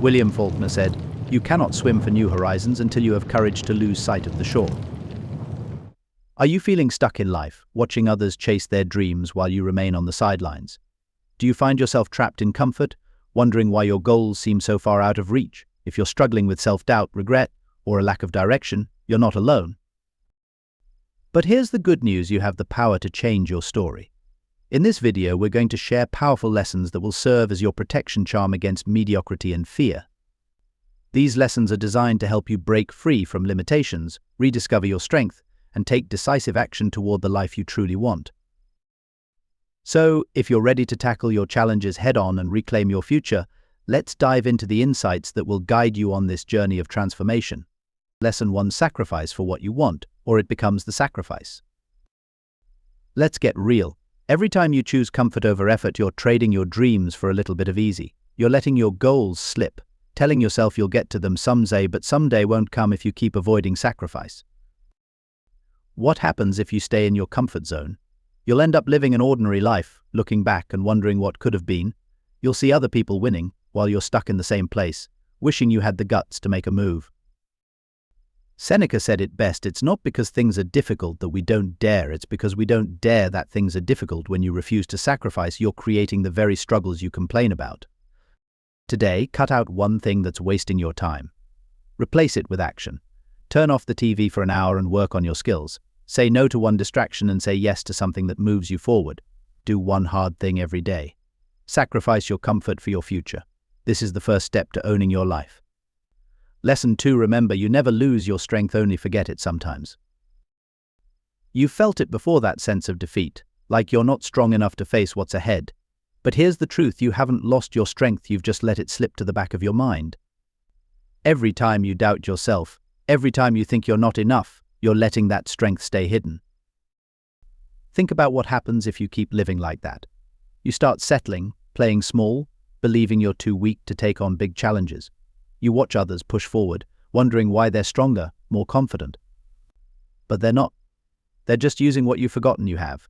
William Faulkner said, "You cannot swim for new horizons until you have courage to lose sight of the shore." Are you feeling stuck in life, watching others chase their dreams while you remain on the sidelines? Do you find yourself trapped in comfort, wondering why your goals seem so far out of reach? If you're struggling with self-doubt, regret, or a lack of direction, you're not alone. But here's the good news: you have the power to change your story. In this video, we're going to share powerful lessons that will serve as your protection charm against mediocrity and fear. These lessons are designed to help you break free from limitations, rediscover your strength, and take decisive action toward the life you truly want. So, if you're ready to tackle your challenges head-on and reclaim your future, let's dive into the insights that will guide you on this journey of transformation. Lesson 1: sacrifice for what you want, or it becomes the sacrifice. Let's get real. Every time you choose comfort over effort, you're trading your dreams for a little bit of easy. You're letting your goals slip, telling yourself you'll get to them someday, but someday won't come if you keep avoiding sacrifice. What happens if you stay in your comfort zone? You'll end up living an ordinary life, looking back and wondering what could have been. You'll see other people winning while you're stuck in the same place, wishing you had the guts to make a move. Seneca said it best: it's not because things are difficult that we don't dare, it's because we don't dare that things are difficult. When you refuse to sacrifice, you're creating the very struggles you complain about. Today, cut out one thing that's wasting your time. Replace it with action. Turn off the TV for an hour and work on your skills. Say no to one distraction and say yes to something that moves you forward. Do one hard thing every day. Sacrifice your comfort for your future. This is the first step to owning your life. Lesson 2: remember, you never lose your strength, only forget it sometimes. You've felt it before, that sense of defeat, like you're not strong enough to face what's ahead. But here's the truth: you haven't lost your strength, you've just let it slip to the back of your mind. Every time you doubt yourself, every time you think you're not enough, you're letting that strength stay hidden. Think about what happens if you keep living like that. You start settling, playing small, believing you're too weak to take on big challenges. You watch others push forward, wondering why they're stronger, more confident. But they're not. They're just using what you've forgotten you have.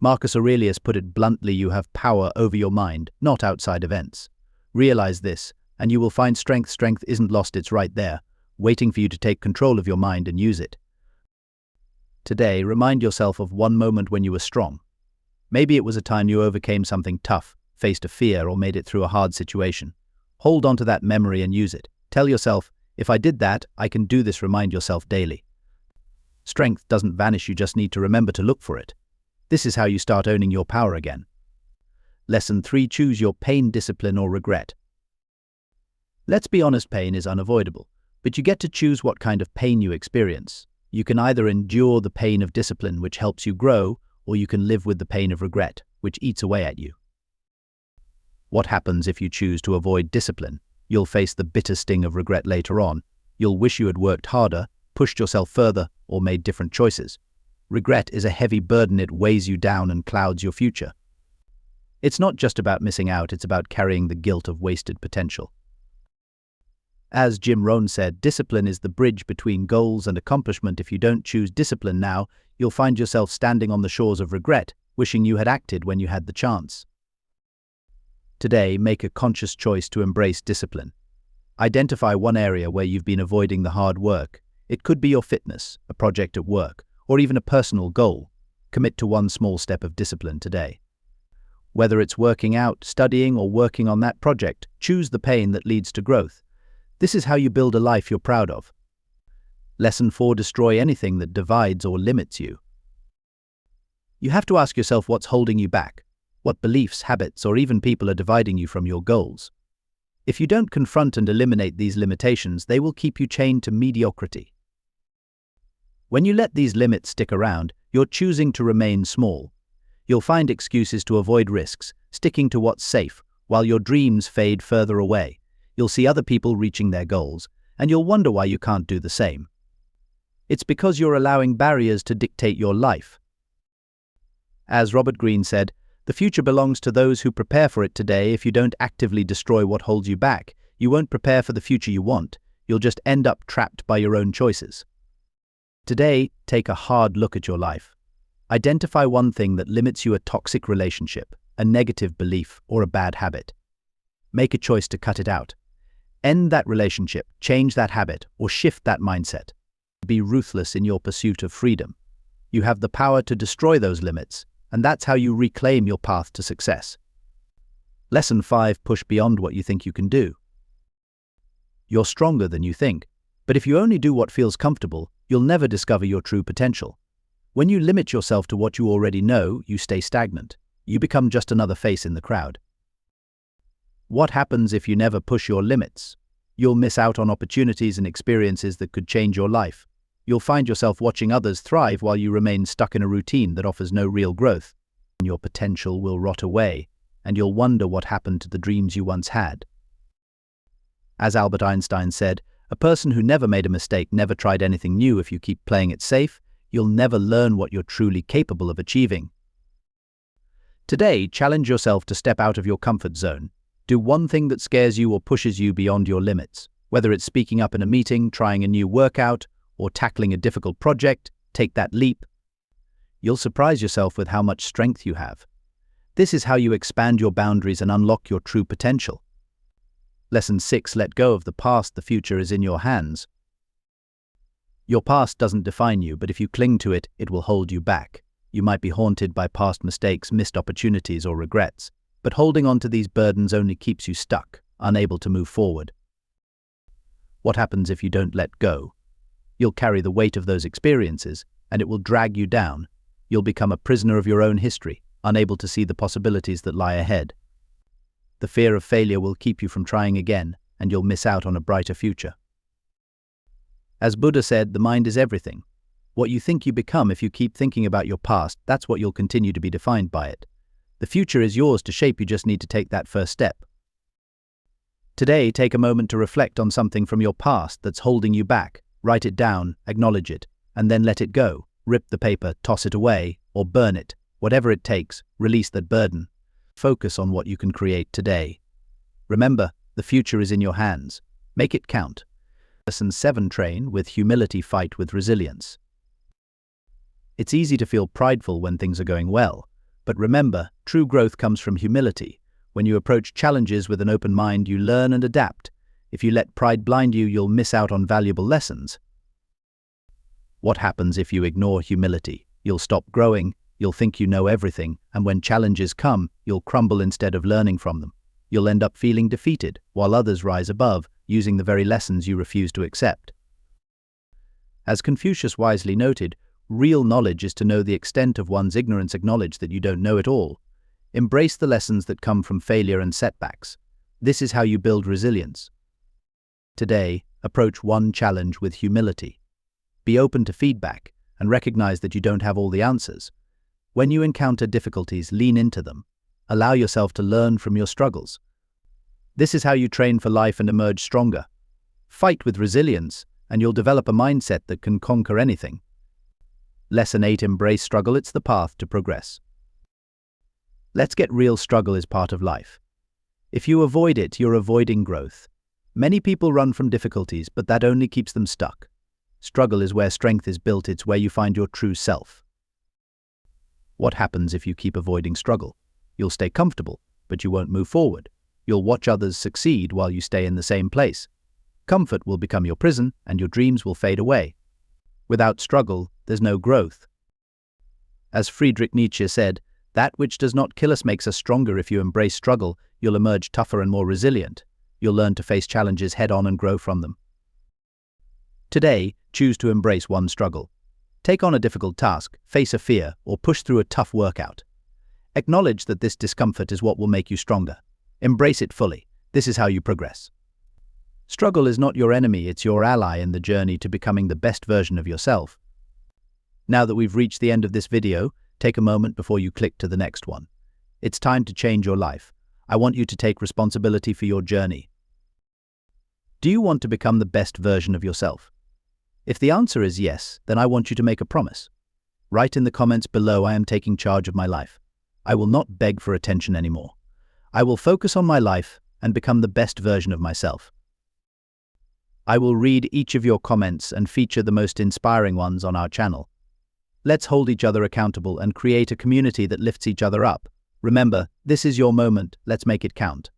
Marcus Aurelius put it bluntly: you have power over your mind, not outside events. Realize this, and you will find strength. Strength isn't lost, it's right there, waiting for you to take control of your mind and use it. Today, remind yourself of one moment when you were strong. Maybe it was a time you overcame something tough, faced a fear, or made it through a hard situation. Hold on to that memory and use it. Tell yourself, if I did that, I can do this. Remind yourself daily. Strength doesn't vanish, you just need to remember to look for it. This is how you start owning your power again. Lesson 3: choose your pain, discipline, or regret. Let's be honest, pain is unavoidable, but you get to choose what kind of pain you experience. You can either endure the pain of discipline, which helps you grow, or you can live with the pain of regret, which eats away at you. What happens if you choose to avoid discipline? You'll face the bitter sting of regret later on. You'll wish you had worked harder, pushed yourself further, or made different choices. Regret is a heavy burden. It weighs you down and clouds your future. It's not just about missing out, it's about carrying the guilt of wasted potential. As Jim Rohn said, discipline is the bridge between goals and accomplishment. If you don't choose discipline now, you'll find yourself standing on the shores of regret, wishing you had acted when you had the chance. Today, make a conscious choice to embrace discipline. Identify one area where you've been avoiding the hard work. It could be your fitness, a project at work, or even a personal goal. Commit to one small step of discipline today. Whether it's working out, studying, or working on that project, choose the pain that leads to growth. This is how you build a life you're proud of. Lesson 4: destroy anything that divides or limits you. You have to ask yourself what's holding you back. What beliefs, habits, or even people are dividing you from your goals? If you don't confront and eliminate these limitations, they will keep you chained to mediocrity. When you let these limits stick around, you're choosing to remain small. You'll find excuses to avoid risks, sticking to what's safe, while your dreams fade further away. You'll see other people reaching their goals, and you'll wonder why you can't do the same. It's because you're allowing barriers to dictate your life. As Robert Greene said, the future belongs to those who prepare for it today. If you don't actively destroy what holds you back, you won't prepare for the future you want. You'll just end up trapped by your own choices. Today, take a hard look at your life. Identify one thing that limits you: a toxic relationship, a negative belief, or a bad habit. Make a choice to cut it out. End that relationship, change that habit, or shift that mindset. Be ruthless in your pursuit of freedom. You have the power to destroy those limits, and that's how you reclaim your path to success. Lesson 5. Push beyond what you think you can do. You're stronger than you think, but if you only do what feels comfortable, you'll never discover your true potential. When you limit yourself to what you already know, you stay stagnant. You become just another face in the crowd. What happens if you never push your limits? You'll miss out on opportunities and experiences that could change your life. You'll find yourself watching others thrive while you remain stuck in a routine that offers no real growth. Your potential will rot away, and you'll wonder what happened to the dreams you once had. As Albert Einstein said, a person who never made a mistake never tried anything new. If you keep playing it safe, you'll never learn what you're truly capable of achieving. Today, challenge yourself to step out of your comfort zone. Do one thing that scares you or pushes you beyond your limits. Whether it's speaking up in a meeting, trying a new workout, or tackling a difficult project, take that leap. You'll surprise yourself with how much strength you have. This is how you expand your boundaries and unlock your true potential. Lesson 6. Let go of the past. The future is in your hands. Your past doesn't define you, but if you cling to it, it will hold you back. You might be haunted by past mistakes, missed opportunities, or regrets, but holding on to these burdens only keeps you stuck, unable to move forward. What happens if you don't let go? You'll carry the weight of those experiences, and it will drag you down. You'll become a prisoner of your own history, unable to see the possibilities that lie ahead. The fear of failure will keep you from trying again, and you'll miss out on a brighter future. As Buddha said, the mind is everything. What you think you become if you keep thinking about your past, that's what you'll continue to be defined by it. The future is yours to shape, you just need to take that first step. Today, take a moment to reflect on something from your past that's holding you back. Write it down, acknowledge it, and then let it go. Rip the paper, toss it away, or burn it. Whatever it takes, release that burden. Focus on what you can create today. Remember, the future is in your hands. Make it count. Lesson 7. Train with humility, fight with resilience. It's easy to feel prideful when things are going well, but remember, true growth comes from humility. When you approach challenges with an open mind, you learn and adapt. If you let pride blind you, you'll miss out on valuable lessons. What happens if you ignore humility? You'll stop growing, you'll think you know everything, and when challenges come, you'll crumble instead of learning from them. You'll end up feeling defeated, while others rise above, using the very lessons you refuse to accept. As Confucius wisely noted, real knowledge is to know the extent of one's ignorance. Acknowledge that you don't know it all. Embrace the lessons that come from failure and setbacks. This is how you build resilience. Today, approach one challenge with humility. Be open to feedback and recognize that you don't have all the answers. When you encounter difficulties, lean into them. Allow yourself to learn from your struggles. This is how you train for life and emerge stronger. Fight with resilience, and you'll develop a mindset that can conquer anything. Lesson 8. Embrace struggle. It's the path to progress. Let's get real. Struggle is part of life. If you avoid it, you're avoiding growth. Many people run from difficulties, but that only keeps them stuck. Struggle is where strength is built. It's where you find your true self. What happens if you keep avoiding struggle? You'll stay comfortable, but you won't move forward. You'll watch others succeed while you stay in the same place. Comfort will become your prison, and your dreams will fade away. Without struggle, there's no growth. As Friedrich Nietzsche said, that which does not kill us makes us stronger. If you embrace struggle, you'll emerge tougher and more resilient. You'll learn to face challenges head-on and grow from them. Today, choose to embrace one struggle. Take on a difficult task, face a fear, or push through a tough workout. Acknowledge that this discomfort is what will make you stronger. Embrace it fully. This is how you progress. Struggle is not your enemy, it's your ally in the journey to becoming the best version of yourself. Now that we've reached the end of this video, take a moment before you click to the next one. It's time to change your life. I want you to take responsibility for your journey. Do you want to become the best version of yourself? If the answer is yes, then I want you to make a promise. Write in the comments below, I am taking charge of my life. I will not beg for attention anymore. I will focus on my life and become the best version of myself. I will read each of your comments and feature the most inspiring ones on our channel. Let's hold each other accountable and create a community that lifts each other up. Remember, this is your moment, let's make it count.